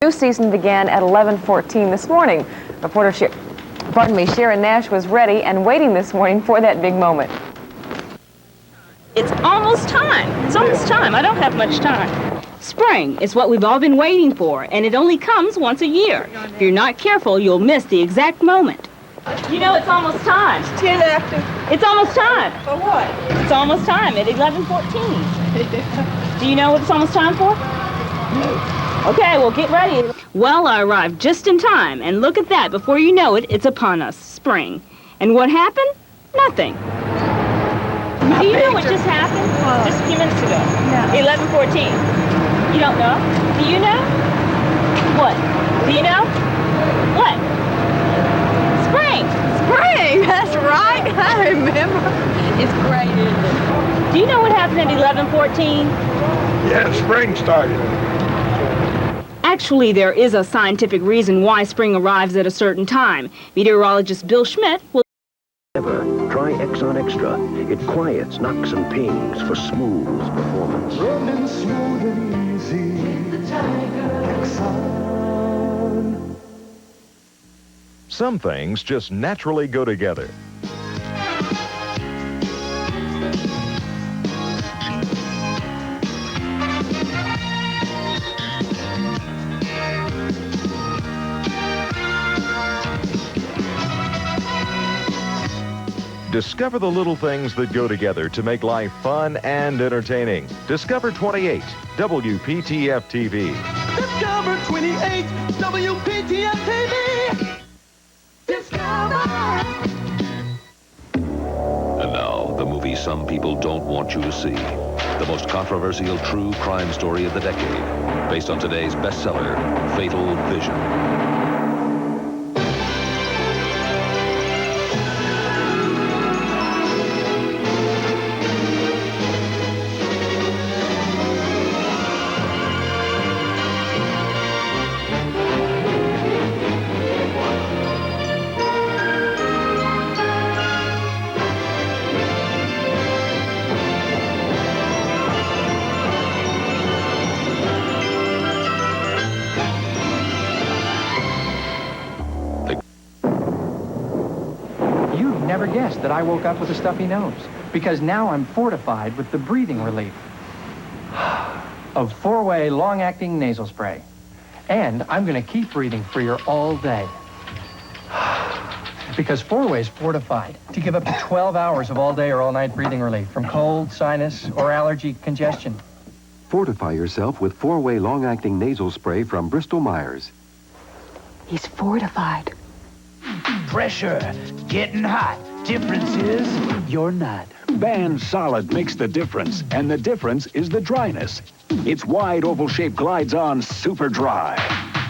New season began at 11:14 this morning. Reporter Sharon Nash was ready and waiting this morning for that big moment. It's almost time. It's almost time. I don't have much time. Spring is what we've all been waiting for, and it only comes once a year. If you're not careful, you'll miss the exact moment. You know, it's almost time. It's 10 after. It's almost time. For what? It's almost time at 11:14. Do you know what it's almost time for? No. Okay, well, get ready. Well, I arrived just in time, and look at that. Before you know it, it's upon us, spring. And what happened? Nothing. Do you know what just happened? Just a few minutes ago. No. 11:14. You don't know? Do you know? What? Do you know? What? Spring! Spring, that's right. I remember. It's great, isn't it? Do you know what happened at 11:14? Yeah, spring started. Actually, there is a scientific reason why spring arrives at a certain time. Meteorologist Bill Schmidt will... Try Exxon Extra. It quiets knocks and pings for smooth performance. Running smooth and easy. The Tiger Exxon. Some things just naturally go together. Discover the little things that go together to make life fun and entertaining. Discover 28, WPTF TV. Discover 28, WPTF TV. Discover. And now, the movie some people don't want you to see. The most controversial true crime story of the decade. Based on today's bestseller, Fatal Vision. Never guessed that I woke up with a stuffy nose, because now I'm fortified with the breathing relief of 4-way long-acting nasal spray. And I'm going to keep breathing freer all day. Because 4-Way's fortified to give up to 12 hours of all-day or all-night breathing relief from cold, sinus, or allergy congestion. Fortify yourself with 4-Way long-acting nasal spray from Bristol-Myers. He's fortified. Pressure, getting hot. Difference is, you're not. Band Solid makes the difference, and the difference is the dryness. Its wide oval shape glides on super dry.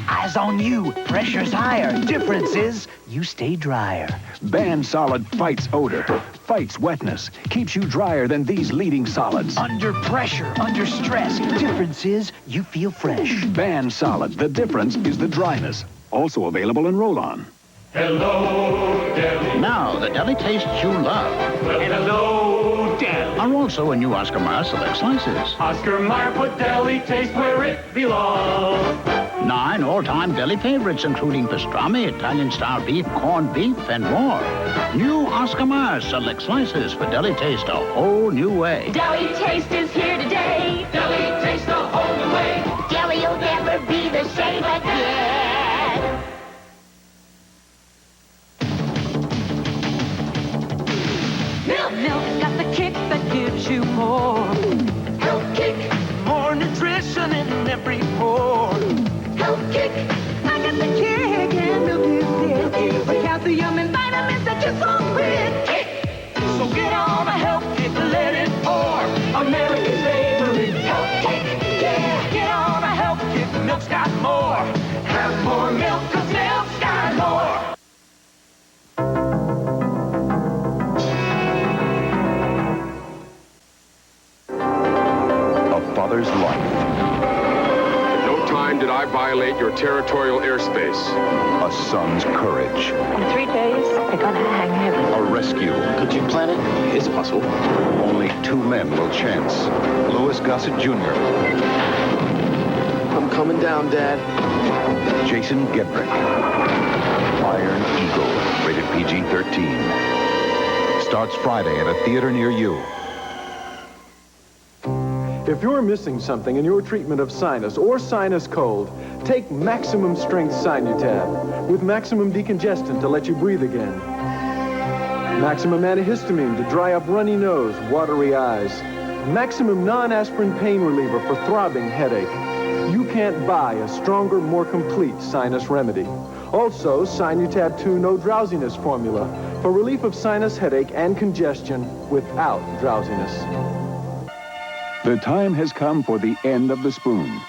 Eyes on you, pressure's higher. Difference is, you stay drier. Band Solid fights odor, fights wetness, keeps you drier than these leading solids. Under pressure, under stress. Difference is, you feel fresh. Band Solid, the difference is the dryness. Also available in roll-on. Hello, Deli. Now, the deli tastes you love. Well, hello, Deli. Are also in new Oscar Mayer Select Slices. Oscar Mayer put deli taste where it belongs. 9 all-time deli favorites, including pastrami, Italian-style beef, corned beef, and more. New Oscar Mayer Select Slices for deli taste a whole new way. Deli taste is here today. Deli taste a whole new way. Deli'll never be the same again. Milk's got the kick that gives you more. Health kick. More nutrition in every pore. Health kick. I got the kick, and milk is it. The calcium and vitamins that you're so quick. Kick. So get on a health kick, let it pour. America's favorite health kick. Yeah, get on a health kick. Milk's got more. Have more milk, 'cause milk's got more. Father's life. No time did I violate your territorial airspace. A son's courage. In 3 days, they're gonna hang him. A rescue. Could you plan it? It's possible. Only 2 men will chance. Louis Gossett Jr. I'm coming down, Dad. Jason Gedrick. Iron Eagle, rated PG-13. Starts Friday at a theater near you. If you're missing something in your treatment of sinus or sinus cold, take maximum strength Sinutab with maximum decongestant to let you breathe again. Maximum antihistamine to dry up runny nose, watery eyes. Maximum non-aspirin pain reliever for throbbing headache. You can't buy a stronger, more complete sinus remedy. Also, Sinutab 2 No Drowsiness formula for relief of sinus headache and congestion without drowsiness. The time has come for the end of the spoon.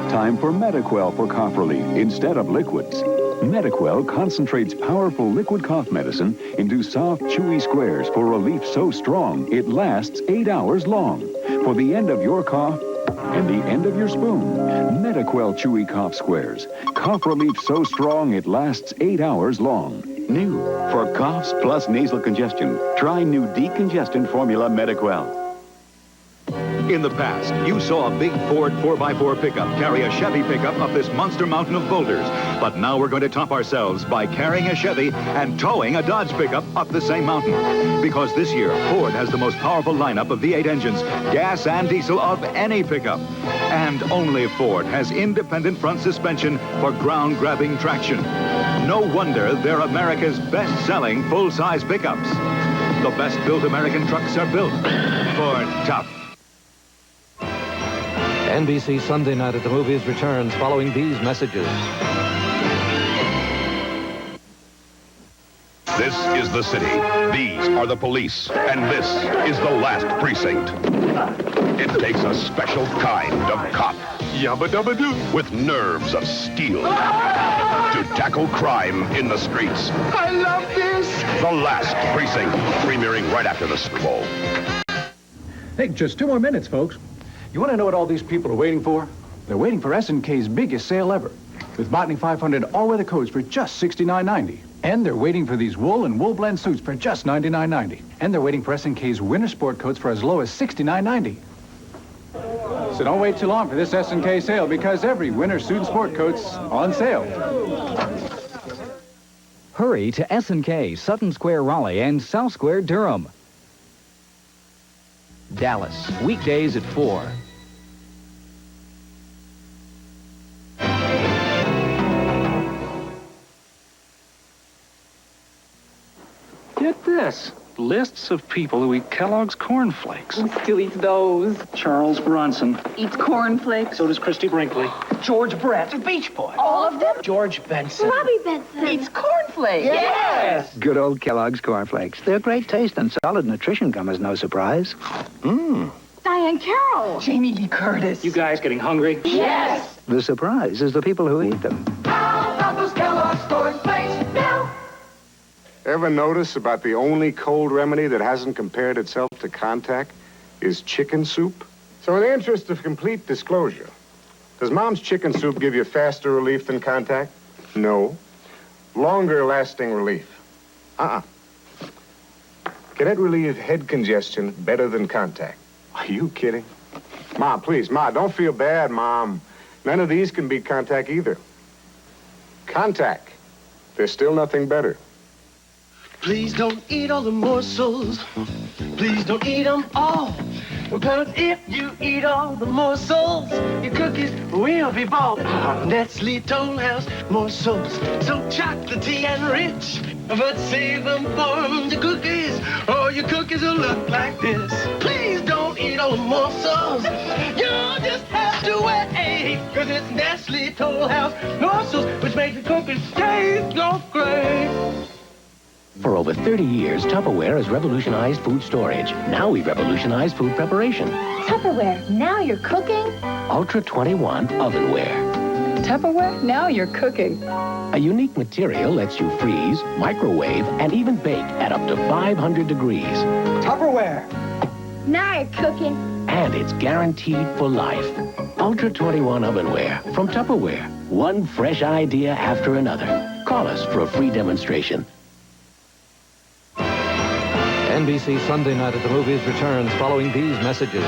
Time for Metaquel for cough relief instead of liquids. Metaquel concentrates powerful liquid cough medicine into soft, chewy squares for relief so strong it lasts 8 hours long. For the end of your cough and the end of your spoon, Metaquel chewy cough squares. Cough relief so strong it lasts 8 hours long. New for coughs plus nasal congestion. Try new decongestant formula Metaquel. In the past, you saw a big Ford 4x4 pickup carry a Chevy pickup up this monster mountain of boulders. But now we're going to top ourselves by carrying a Chevy and towing a Dodge pickup up the same mountain. Because this year, Ford has the most powerful lineup of V8 engines, gas and diesel, of any pickup. And only Ford has independent front suspension for ground-grabbing traction. No wonder they're America's best-selling full-size pickups. The best-built American trucks are built for tough. NBC Sunday Night at the Movies returns following these messages. This is the city. These are the police. And this is the last precinct. It takes a special kind of cop. Yabba-dabba-doo. With nerves of steel. To tackle crime in the streets. I love this. The Last Precinct. Premiering right after the Super Bowl. Hey, just 2 more minutes, folks. You want to know what all these people are waiting for? They're waiting for S&K's biggest sale ever, with Botany 500 all-weather coats for just $69.90. And they're waiting for these wool and wool blend suits for just $99.90. And they're waiting for S&K's winter sport coats for as low as $69.90. So don't wait too long for this S&K sale, because every winter suit and sport coat's on sale. Hurry to S&K, Sutton Square, Raleigh, and South Square, Durham. Dallas, weekdays at 4. Get this. Lists of people who eat Kellogg's Corn Flakes. Who still eats those? Charles Bronson. Eats Corn Flakes. So does Christy Brinkley. George Brett, the Beach Boy. All of them? George Benson. Robbie Benson. Eats Corn Flakes. Yes! Good old Kellogg's Corn Flakes. They're great taste and solid nutrition come as no surprise. Diane Carroll. Jamie Lee Curtis. You guys getting hungry? Yes! The surprise is the people who eat them. How about those Kellogg's Corn Flakes now? Ever notice about the only cold remedy that hasn't compared itself to contact is chicken soup? So in the interest of complete disclosure, does Mom's chicken soup give you faster relief than contact? No. Longer lasting relief? Uh-uh. Can it relieve head congestion better than contact? Are you kidding? Mom, please, Ma, don't feel bad, Mom. None of these can beat contact either. Contact. There's still nothing better. Please don't eat all the morsels. Please don't eat them all. Because if you eat all the morsels, your cookies will be bald. Nestle Toll House morsels, so chocolatey and rich. But save them for your cookies, or your cookies will look like this. Please don't eat all the morsels. You'll just have to wait. Because it's Nestle Toll House morsels, which make the cookies taste so great. For over 30 years, Tupperware has revolutionized food storage. Now we revolutionize food preparation. Tupperware, now you're cooking? Ultra 21 ovenware. Tupperware, now you're cooking. A unique material lets you freeze, microwave, and even bake at up to 500 degrees. Tupperware. Now you're cooking. And it's guaranteed for life. Ultra 21 ovenware from Tupperware. One fresh idea after another. Call us for a free demonstration. NBC Sunday Night at the Movies returns following these messages.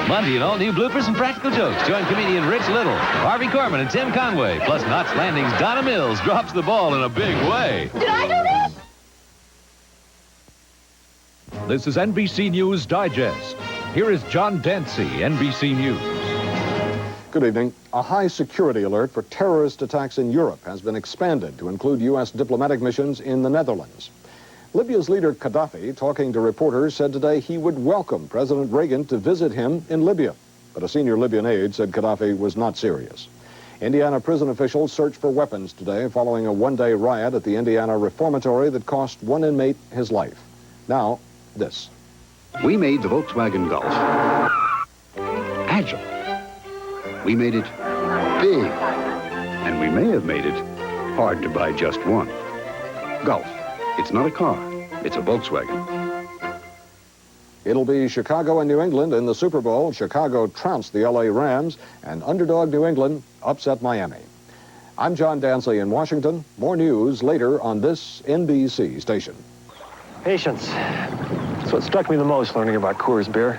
Monday and all new bloopers and practical jokes. Join comedian Rich Little, Harvey Korman, and Tim Conway. Plus, Knots Landing's Donna Mills drops the ball in a big way. Did I do this? This is NBC News Digest. Here is John Dancy, NBC News. Good evening. A high security alert for terrorist attacks in Europe has been expanded to include U.S. diplomatic missions in the Netherlands. Libya's leader Gaddafi, talking to reporters, said today he would welcome President Reagan to visit him in Libya. But a senior Libyan aide said Gaddafi was not serious. Indiana prison officials searched for weapons today following a one-day riot at the Indiana reformatory that cost one inmate his life. Now, this. We made the Volkswagen Golf agile. We made it big. And we may have made it hard to buy just one. Golf. It's not a car. It's a Volkswagen. It'll be Chicago and New England in the Super Bowl. Chicago trounced the L.A. Rams, and underdog New England upset Miami. I'm John Dancy in Washington. More news later on this NBC station. Patience. That's what struck me the most learning about Coors beer.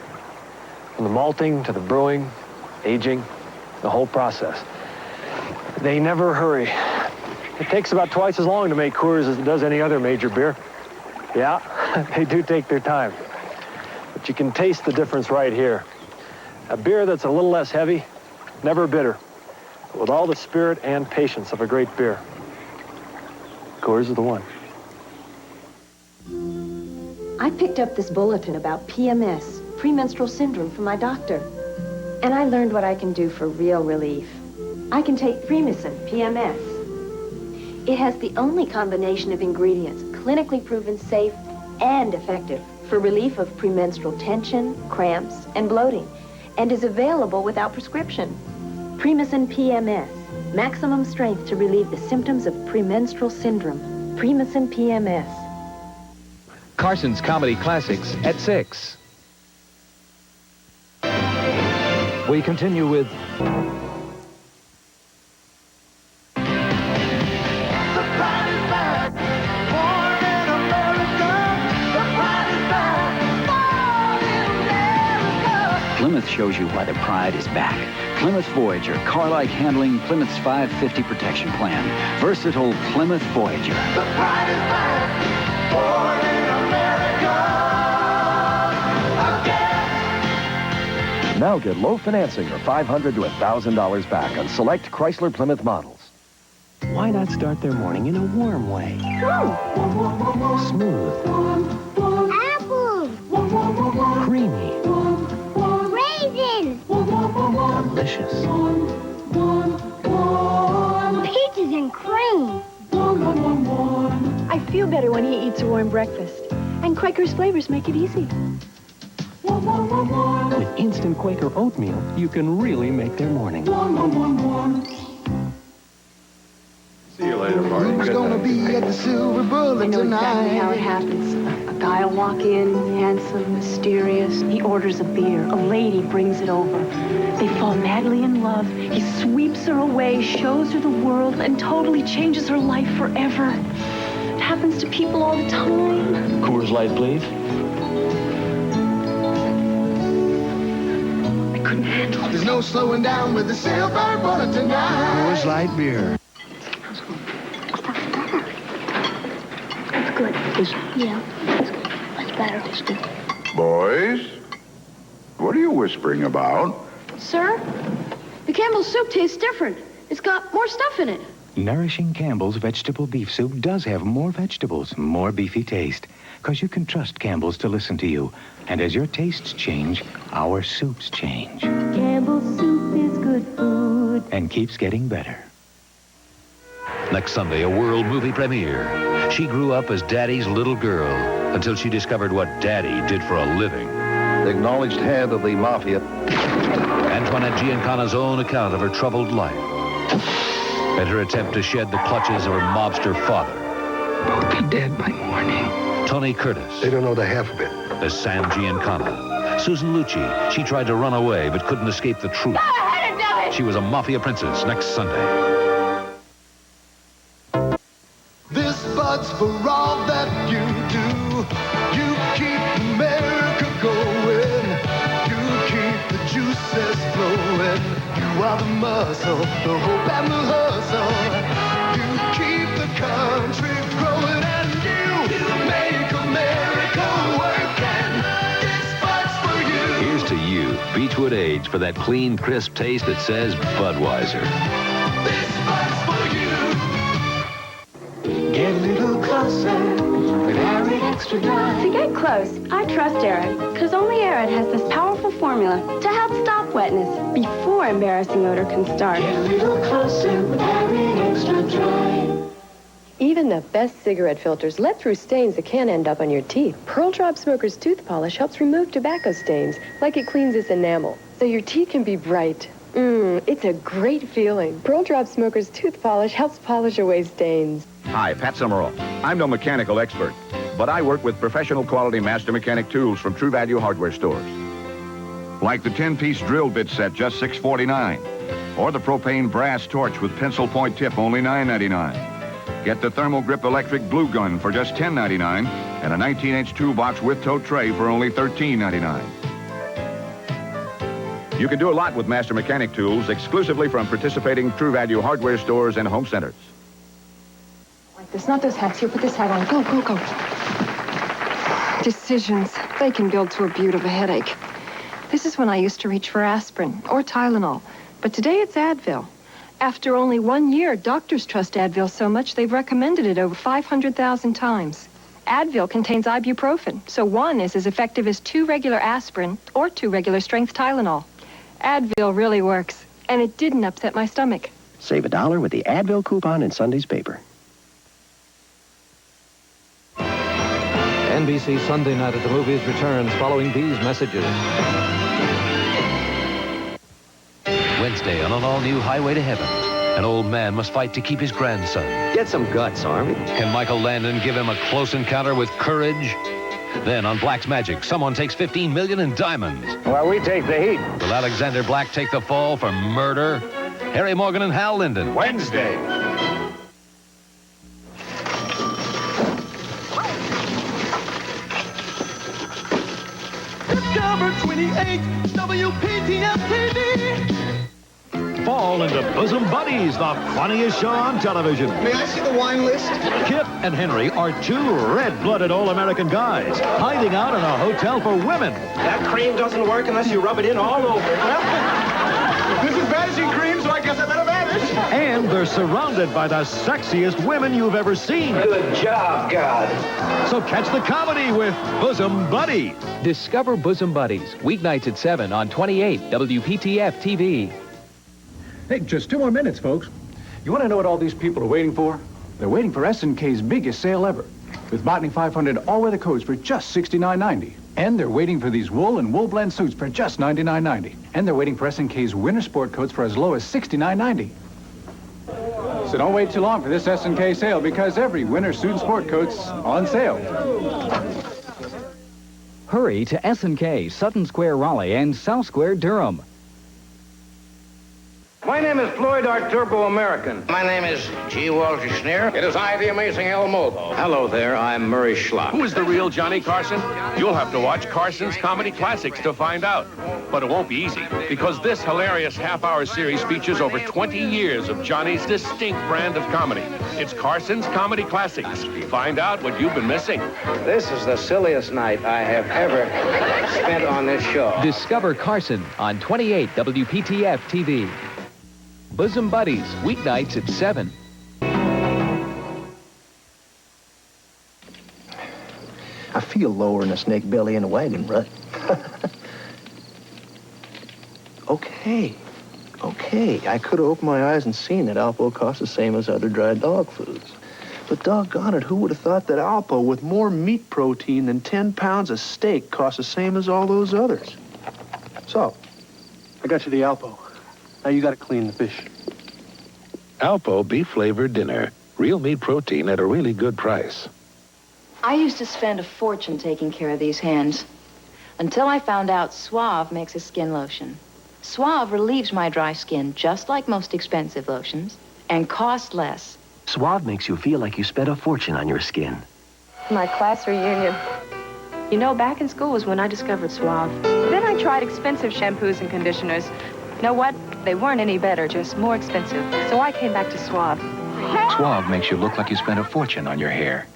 From the malting to the brewing, aging, the whole process. They never hurry. It takes about twice as long to make Coors as it does any other major beer. Yeah, they do take their time. But you can taste the difference right here. A beer that's a little less heavy, never bitter, but with all the spirit and patience of a great beer. Coors is the one. I picked up this bulletin about PMS, premenstrual syndrome, from my doctor. And I learned what I can do for real relief. I can take Primusin, PMS. It has the only combination of ingredients clinically proven safe and effective for relief of premenstrual tension, cramps, and bloating, and is available without prescription. Primusin PMS, maximum strength to relieve the symptoms of premenstrual syndrome. Primusin PMS. Carson's Comedy Classics at 6. We continue with... Plymouth shows you why the pride is back. Plymouth Voyager, car-like handling, Plymouth's 550 protection plan. Versatile Plymouth Voyager. The pride is back. Born in America again. Now get low financing or $500 to $1,000 back on select Chrysler Plymouth models. Why not start their morning in a warm way? Smooth. Apple. Creamy. Raisin. Delicious. Peaches and cream. I feel better when he eats a warm breakfast. And Quaker's flavors make it easy. With instant Quaker oatmeal, you can really make their morning. See you later, Marty. Who's gonna be at the Silver Bullet I know exactly how it tonight? happens. A guy will walk in, handsome, mysterious. He orders a beer. A lady brings it over. They fall madly in love. He sweeps her away, shows her the world, and totally changes her life forever. It happens to people all the time. Coors Light, please. I couldn't handle it. There's no slowing down with the Silver Bullet tonight. Coors Light beer. That's good. Yeah, that's good. That's better. That's good. Boys, what are you whispering about? Sir, the Campbell's soup tastes different. It's got more stuff in it. Nourishing Campbell's vegetable beef soup does have more vegetables, more beefy taste. Because you can trust Campbell's to listen to you. And as your tastes change, our soups change. Campbell's soup is good food. And keeps getting better. Next Sunday, a world movie premiere. She grew up as Daddy's little girl until she discovered what Daddy did for a living. The acknowledged head of the mafia. Antoinette Giancana's own account of her troubled life and her attempt to shed the clutches of her mobster father. Both be dead by morning. Tony Curtis. They don't know the half of it. As Sam Giancana. Susan Lucci. She tried to run away but couldn't escape the truth. She was a mafia princess next Sunday. This bud's for all that you do. You keep America going. You keep the Jews are the muscle, the hope and the hustle. You keep the country growing and you make America work and this fight's for you. Here's to you, Beechwood Age, for that clean, crisp taste that says Budweiser. This fight's for you. Get a little closer with Arid Extra Dry. To get close, I trust Arid, because only Arid has this powerful formula to help stop wetness before embarrassing odor can start. Get a little closer with Arid Extra Dry. Even the best cigarette filters let through stains that can end up on your teeth. Pearl Drop Smoker's tooth polish helps remove tobacco stains like it cleans its enamel, so your teeth can be bright. It's a great feeling. Pearl Drop Smoker's tooth polish helps polish away stains. Hi, Pat Summerall. I'm no mechanical expert, but I work with professional quality master mechanic tools from True Value hardware stores. Like the 10-piece drill bit set, just $6.49. Or the propane brass torch with pencil point tip, only $9.99. Get the thermal grip electric glue gun for just $10.99 and a 19-inch toolbox with tote tray for only $13.99. You can do a lot with master mechanic tools exclusively from participating True Value hardware stores and home centers. Like this, not those hats. Here, put this hat on. Go, go, go. Decisions. They can build to a beaut of a headache. This is when I used to reach for aspirin or Tylenol. But today it's Advil. After only 1 year, doctors trust Advil so much they've recommended it over 500,000 times. Advil contains ibuprofen, so one is as effective as 2 regular aspirin or 2 regular strength Tylenol. Advil really works, and it didn't upset my stomach. Save $1 with the Advil coupon in Sunday's paper. NBC Sunday Night at the Movies returns following these messages. Wednesday on an all-new Highway to Heaven, an old man must fight to keep his grandson. Get some guts, Army. Can Michael Landon give him a close encounter with courage? Then on Black's Magic, someone takes $15 million in diamonds. Well, we take the heat. Will Alexander Black take the fall for murder? Harry Morgan and Hal Linden. Wednesday. Discover 28 WPTF TV. Fall into Bosom Buddies, the funniest show on television. May I see the wine list? Kip and Henry are 2 red-blooded all-American guys hiding out in a hotel for women. That cream doesn't work unless you rub it in all over. This is vanishing cream, so I guess I better vanish. And they're surrounded by the sexiest women you've ever seen. Good job, God. So catch the comedy with Bosom Buddies. Discover Bosom Buddies, weeknights at 7 on 28 WPTF TV. Hey, just 2 more minutes, folks. You want to know what all these people are waiting for? They're waiting for S&K's biggest sale ever, with Botany 500 all-weather coats for just $69.90. And they're waiting for these wool and wool blend suits for just $99.90. And they're waiting for S&K's winter sport coats for as low as $69.90. So don't wait too long for this S&K sale, because every winter suit and sport coat's on sale. Hurry to S&K, Sutton Square, Raleigh, and South Square, Durham. My name is Floyd Art Turbo American. My name is G. Walter Schneer. It is I, the amazing El Mogo. Hello there, I'm Murray Schlock. Who is the real Johnny Carson? You'll have to watch Carson's Comedy Classics to find out. But it won't be easy, because this hilarious half-hour series features over 20 years of Johnny's distinct brand of comedy. It's Carson's Comedy Classics. Find out what you've been missing. This is the silliest night I have ever spent on this show. Discover Carson on 28 WPTF TV. Bosom Buddies, weeknights at 7. I feel lower than a snake belly in a wagon rut. Okay. I could have opened my eyes and seen that Alpo costs the same as other dry dog foods. But doggone it, who would have thought that Alpo with more meat protein than 10 pounds of steak costs the same as all those others? So, I got you the Alpo. Now you got to clean the fish. Alpo beef-flavored dinner. Real meat protein at a really good price. I used to spend a fortune taking care of these hands, until I found out Suave makes a skin lotion. Suave relieves my dry skin just like most expensive lotions and costs less. Suave makes you feel like you spent a fortune on your skin. My class reunion. You know, back in school was when I discovered Suave. Then I tried expensive shampoos and conditioners. You know what? They weren't any better, just more expensive. So I came back to Suave. Suave makes you look like you spent a fortune on your hair.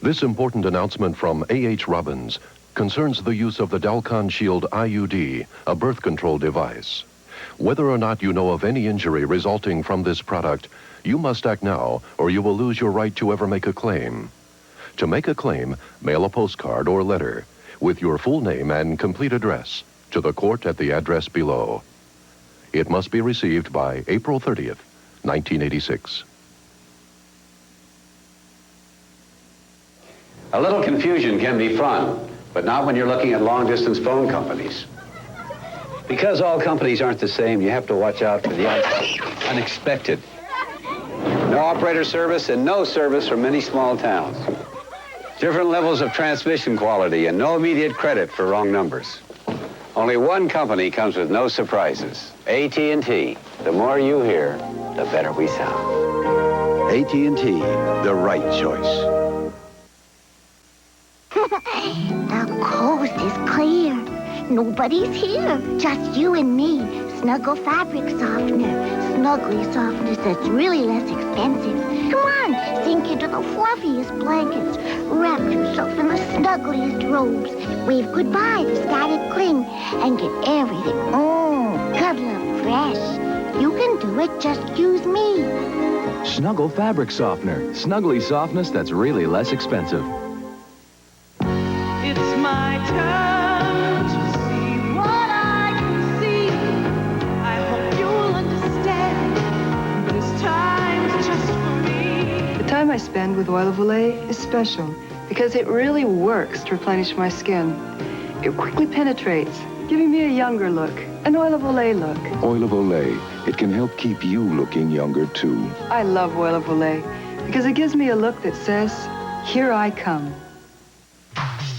This important announcement from A.H. Robbins concerns the use of the Dalcon Shield IUD, a birth control device. Whether or not you know of any injury resulting from this product, you must act now or you will lose your right to ever make a claim. To make a claim, mail a postcard or letter with your full name and complete address to the court at the address below. It must be received by April 30th, 1986. A little confusion can be fun, but not when you're looking at long-distance phone companies. Because all companies aren't the same, you have to watch out for the unexpected. No operator service and no service from many small towns. Different levels of transmission quality and no immediate credit for wrong numbers. Only one company comes with no surprises. AT&T. The more you hear, the better we sound. AT&T, the right choice. The coast is clear. Nobody's here. Just you and me. Snuggle fabric softener. Snuggly softness that's really less expensive. Come on, sink into the fluffiest blankets. Wrap yourself in the snuggliest robes. Wave goodbye to static cling. And get everything, cuddle up fresh. You can do it, just use me. Snuggle fabric softener. Snuggly softness that's really less expensive. It's my turn to see what I can see. I hope you'll understand. This time's just for me. The time I spend with Oil of Olay is special because it really works to replenish my skin. It quickly penetrates, giving me a younger look, an Oil of Olay look. Oil of Olay. It can help keep you looking younger, too. I love Oil of Olay because it gives me a look that says, here I come.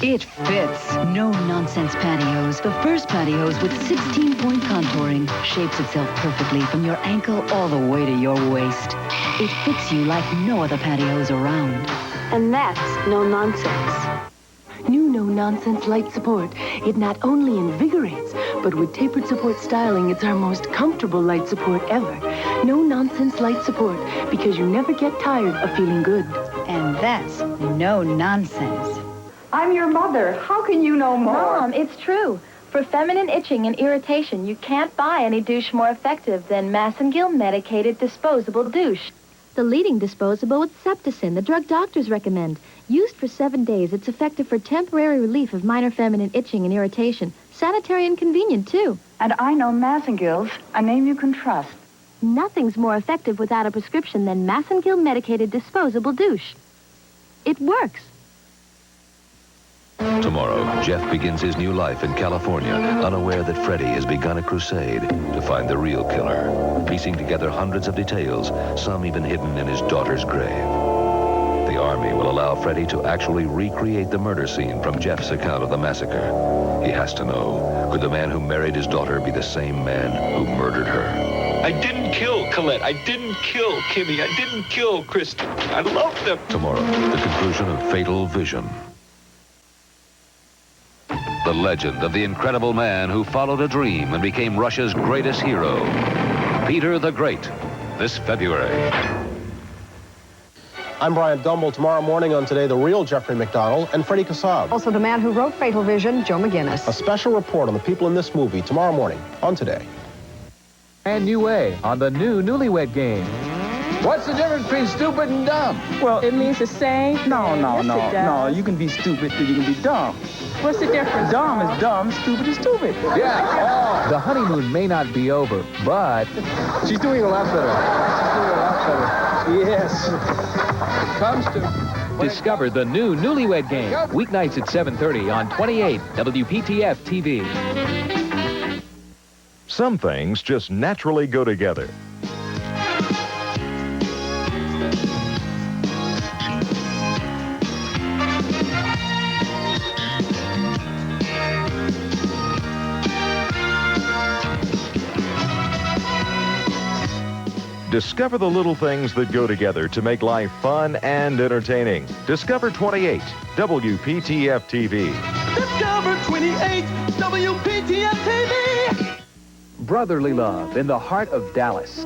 It fits. No-nonsense patios. The first patios with 16-point contouring. Shapes itself perfectly from your ankle all the way to your waist. It fits you like no other patios around. And that's no nonsense. New no-nonsense light support. It not only invigorates, but with tapered support styling, it's our most comfortable light support ever. No-nonsense light support, because you never get tired of feeling good. And that's no nonsense. I'm your mother. How can you know more? Mom, it's true. For feminine itching and irritation, you can't buy any douche more effective than Massengill medicated disposable douche. The leading disposable with Septicin, the drug doctors recommend. Used for 7 days, it's effective for temporary relief of minor feminine itching and irritation. Sanitary and convenient, too. And I know Massengill's, a name you can trust. Nothing's more effective without a prescription than Massengill medicated disposable douche. It works. Tomorrow, Jeff begins his new life in California, unaware that Freddy has begun a crusade to find the real killer, piecing together hundreds of details, some even hidden in his daughter's grave. The Army will allow Freddy to actually recreate the murder scene from Jeff's account of the massacre. He has to know, could the man who married his daughter be the same man who murdered her? I didn't kill Colette. I didn't kill Kimmy. I didn't kill Kristen. I love them. Tomorrow, the conclusion of Fatal Vision. The legend of the incredible man who followed a dream and became Russia's greatest hero, Peter the Great, this February. I'm Brian Gumbel. Tomorrow morning on Today, the real Jeffrey McDonald and Freddie Kassab. Also the man who wrote Fatal Vision, Joe McGinnis. A special report on the people in this movie tomorrow morning on Today. And new way on the new Newlywed Game. What's the difference between stupid and dumb? Well, it means the same. No. You can be stupid, but you can be dumb. What's the difference? Dumb is dumb, stupid is stupid. Yeah. The honeymoon may not be over, but... She's doing a lot better. Yes. Comes to... Discover the new Newlywed Game. Weeknights at 7:30 on 28 WPTF TV. Some things just naturally go together. Discover the little things that go together to make life fun and entertaining. Discover 28, WPTF TV. Discover 28, WPTF TV. Brotherly love in the heart of Dallas.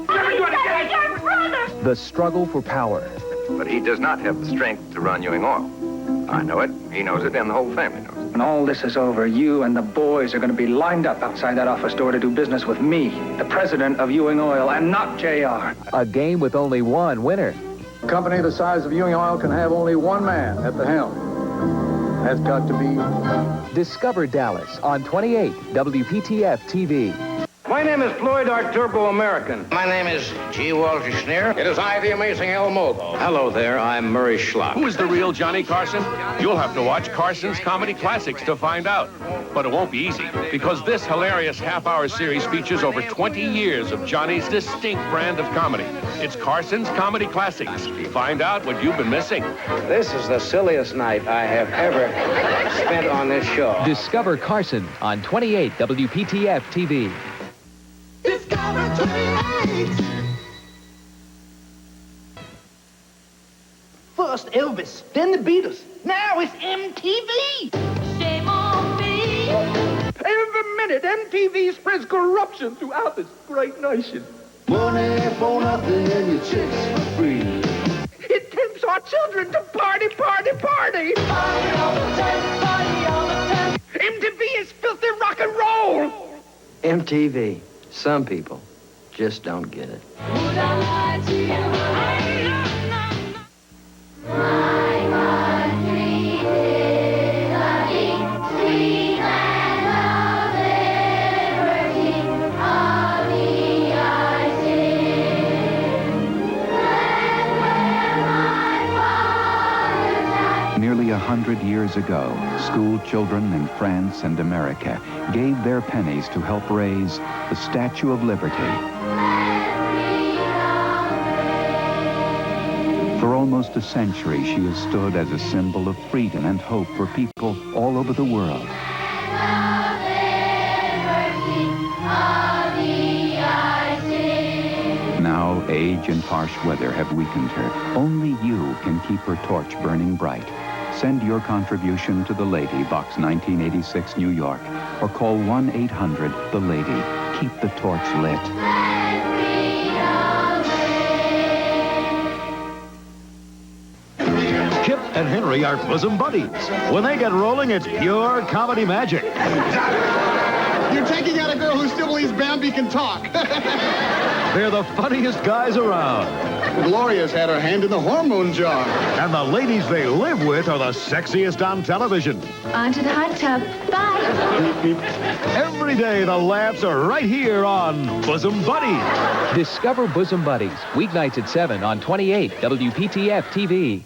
The struggle for power. But he does not have the strength to run Ewing Oil. I know it, he knows it, and the whole family knows it. When all this is over, you and the boys are going to be lined up outside that office door to do business with me, the president of Ewing Oil, and not JR. A game with only one winner. A company the size of Ewing Oil can have only one man at the helm. That's got to be... Discover Dallas on 28 WPTF TV. My name is Floyd Art Turbo American. My name is G. Walter Schneer. It is I, the amazing El Mogo. Hello there, I'm Murray Schlock. Who is the real Johnny Carson? You'll have to watch Carson's Comedy Classics to find out. But it won't be easy, because this hilarious half-hour series features over 20 years of Johnny's distinct brand of comedy. It's Carson's Comedy Classics. Find out what you've been missing. This is the silliest night I have ever spent on this show. Discover Carson on 28 WPTF TV. Discover 28. First Elvis, then the Beatles. Now it's MTV. Shame on me. Every minute, MTV spreads corruption throughout this great nation. Money for nothing and your chicks for free. It tempts our children to party, party, party. Party all the time, party all the time. MTV is filthy rock and roll. MTV. Some people just don't get it. Would I lie to you? Nearly 100 years ago, school children in France and America gave their pennies to help raise the Statue of Liberty. For almost a century, she has stood as a symbol of freedom and hope for people all over the world. Now, age and harsh weather have weakened her. Only you can keep her torch burning bright. Send your contribution to The Lady, Box 1986, New York, or call 1-800-THE-LADY. Keep the torch lit. Chip and Henry are bosom buddies. When they get rolling, it's pure comedy magic. You're taking out a girl who still believes Bambi can talk. They're the funniest guys around. Gloria's had her hand in the hormone jar. And the ladies they live with are the sexiest on television. On to the hot tub. Bye. Every day, the laughs are right here on Bosom Buddies. Discover Bosom Buddies, weeknights at 7 on 28 WPTF TV.